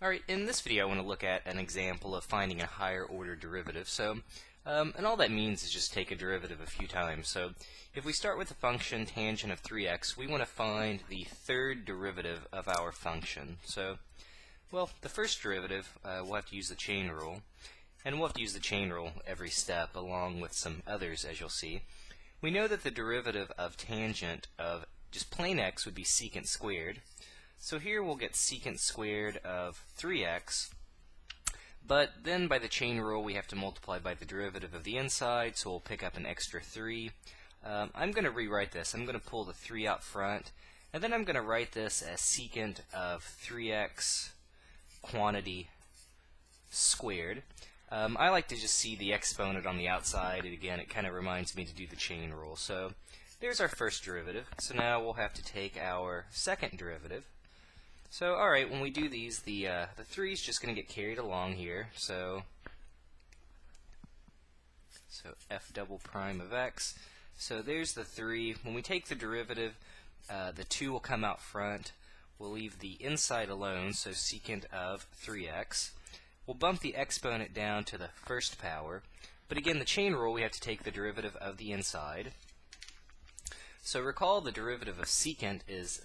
Alright, in this video I want to look at an example of finding a higher order derivative. And all that means is just take a derivative a few times. So if we start with the function tangent of 3x, we want to find the third derivative of our function. Well, the first derivative, we'll have to use the chain rule. And we'll have to use the chain rule every step along with some others, as you'll see. We know that the derivative of tangent of just plain x would be secant squared. So here we'll get secant squared of 3x, but then by the chain rule we have to multiply by the derivative of the inside, so we'll pick up an extra 3. I'm going to rewrite this. I'm going to pull the 3 out front, and then I'm going to write this as secant of 3x quantity squared. I like to just see the exponent on the outside, and again it kind of reminds me to do the chain rule. So there's our first derivative. So now we'll have to take our second derivative. So alright, when we do these, the 3 is just going to get carried along here. So f double prime of x. So there's the 3. When we take the derivative, the 2 will come out front. We'll leave the inside alone, so secant of 3x. We'll bump the exponent down to the first power. But again, the chain rule, we have to take the derivative of the inside. So recall the derivative of secant is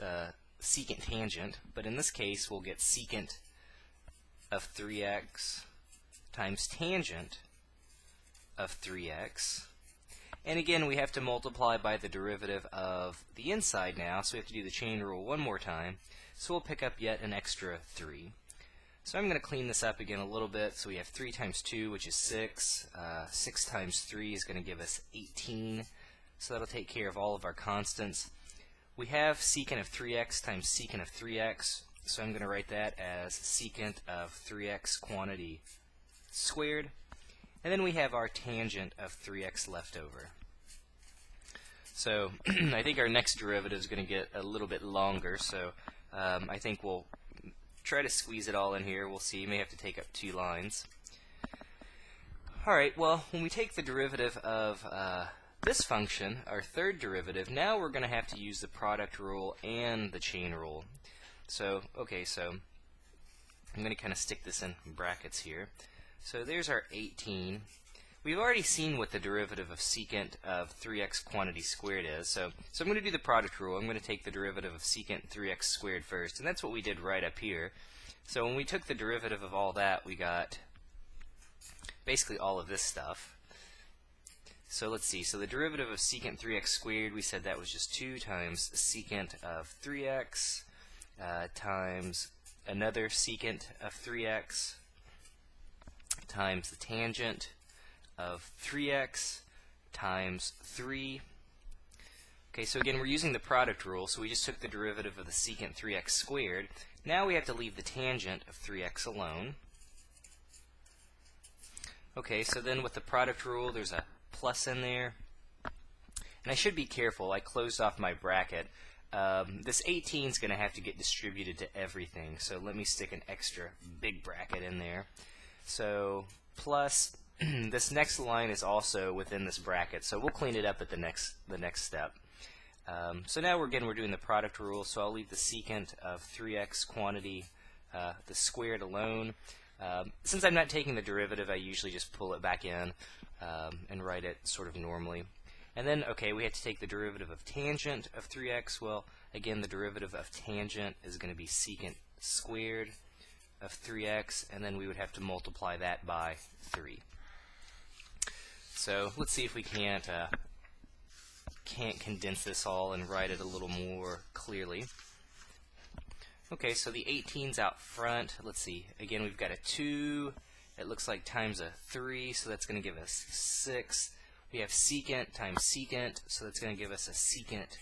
secant tangent, but in this case we'll get secant of 3x times tangent of 3x. And again, we have to multiply by the derivative of the inside now, so we have to do the chain rule one more time. So we'll pick up yet an extra 3. So I'm going to clean this up again a little bit. So we have 3 times 2, which is 6. 6 times 3 is going to give us 18. So that'll take care of all of our constants. We have secant of 3x times secant of 3x. So I'm going to write that as secant of 3x quantity squared. And then we have our tangent of 3x left over. So I think our next derivative is going to get a little bit longer. So I think we'll try to squeeze it all in here. We'll see. You may have to take up 2 lines. Alright, well, when we take the derivative of this function, our third derivative, now we're going to have to use the product rule and the chain rule. So I'm going to kind of stick this in brackets here. So there's our 18. We've already seen what the derivative of secant of 3x quantity squared is. So I'm going to do the product rule. I'm going to take the derivative of secant 3x squared first, and that's what we did right up here. So when we took the derivative of all that, we got basically all of this stuff. So let's see. So the derivative of secant 3x squared, we said that was just 2 times secant of 3x times another secant of 3x times the tangent of 3x times 3. Okay, so again, we're using the product rule, so we just took the derivative of the secant 3x squared. Now we have to leave the tangent of 3x alone. Okay, so then with the product rule, there's a plus in there. And I should be careful. I closed off my bracket. This 18 is going to have to get distributed to everything, so let me stick an extra big bracket in there. So plus this next line is also within this bracket, so we'll clean it up at the next step. So now we're doing the product rule, so I'll leave the secant of 3x quantity, the squared alone. Since I'm not taking the derivative, I usually just pull it back in and write it sort of normally. And then, okay, we have to take the derivative of tangent of 3x. Well, again, the derivative of tangent is going to be secant squared of 3x, and then we would have to multiply that by 3. So let's see if we can't condense this all and write it a little more clearly. Okay, so the 18's out front. Let's see. Again, we've got a 2. It looks like times a 3, so that's going to give us 6. We have secant times secant, so that's going to give us a secant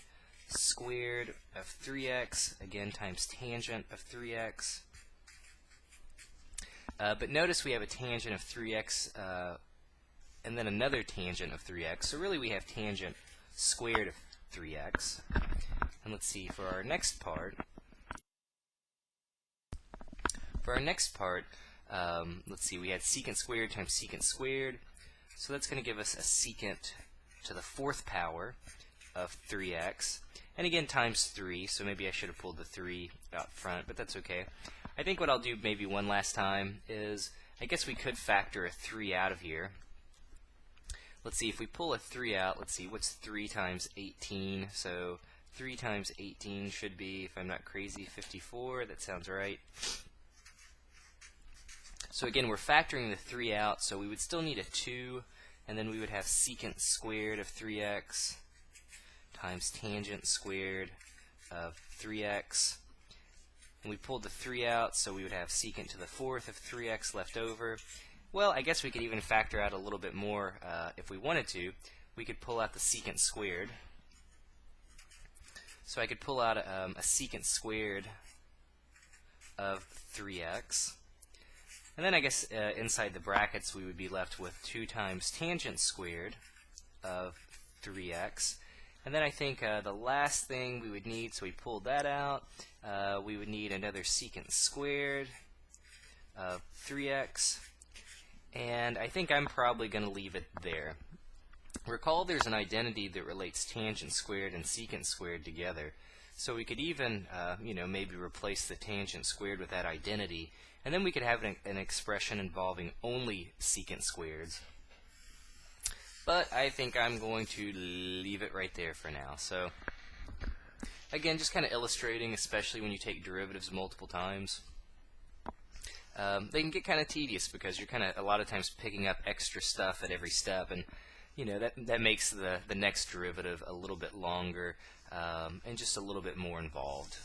squared of 3x, again times tangent of 3x. But notice we have a tangent of 3x and then another tangent of 3x. So really we have tangent squared of 3x. And let's see, for our next part, let's see, we had secant squared times secant squared. So that's going to give us a secant to the 4th power of 3x. And again, times 3, so maybe I should have pulled the 3 out front, but that's okay. I think what I'll do maybe one last time is, I guess we could factor a 3 out of here. Let's see, if we pull a 3 out, let's see, what's 3 times 18? So 3 times 18 should be, if I'm not crazy, 54. That sounds right. So again, we're factoring the 3 out, so we would still need a 2, and then we would have secant squared of 3x times tangent squared of 3x. And we pulled the 3 out, so we would have secant to the 4th of 3x left over. Well, I guess we could even factor out a little bit more if we wanted to. We could pull out the secant squared. So I could pull out a secant squared of 3x. And then I guess inside the brackets we would be left with 2 times tangent squared of 3x. And then I think the last thing we would need, so we pulled that out, we would need another secant squared of 3x. And I think I'm probably going to leave it there. Recall there's an identity that relates tangent squared and secant squared together. So we could even, maybe replace the tangent squared with that identity, and then we could have an expression involving only secant squareds. But I think I'm going to leave it right there for now. So again, just kind of illustrating, especially when you take derivatives multiple times. They can get kind of tedious because you're kind of a lot of times picking up extra stuff at every step, and that makes the next derivative a little bit longer and just a little bit more involved.